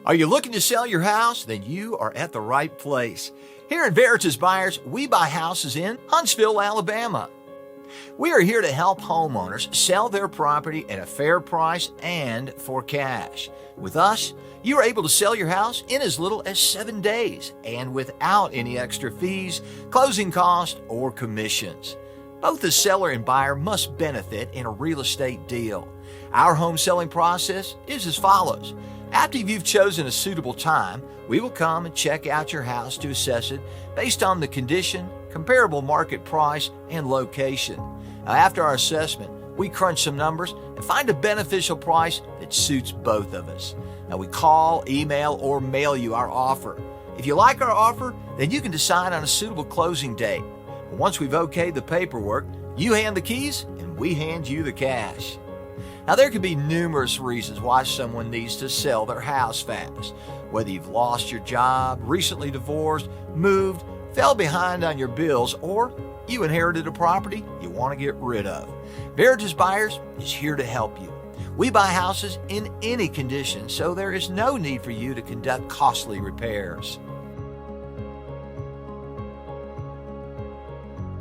Are you looking to sell your house? Then you are at the right place. Here at Veritas Buyers, we buy houses in Huntsville, Alabama. We are here to help homeowners sell their property at a fair price and for cash. With us, you are able to sell your house in as little as 7 days and without any extra fees, closing costs, or commissions. Both the seller and buyer must benefit in a real estate deal. Our home selling process is as follows. After you've chosen a suitable time, we will come and check out your house to assess it based on the condition, comparable market price, and location. Now, after our assessment, we crunch some numbers and find a beneficial price that suits both of us. Now, we call, email, or mail you our offer. If you like our offer, then you can decide on a suitable closing date. Once we've okayed the paperwork, you hand the keys and we hand you the cash. Now, there could be numerous reasons why someone needs to sell their house fast. Whether you've lost your job, recently divorced, moved, fell behind on your bills, or you inherited a property you want to get rid of. Veritas Buyers is here to help you. We buy houses in any condition, so there is no need for you to conduct costly repairs.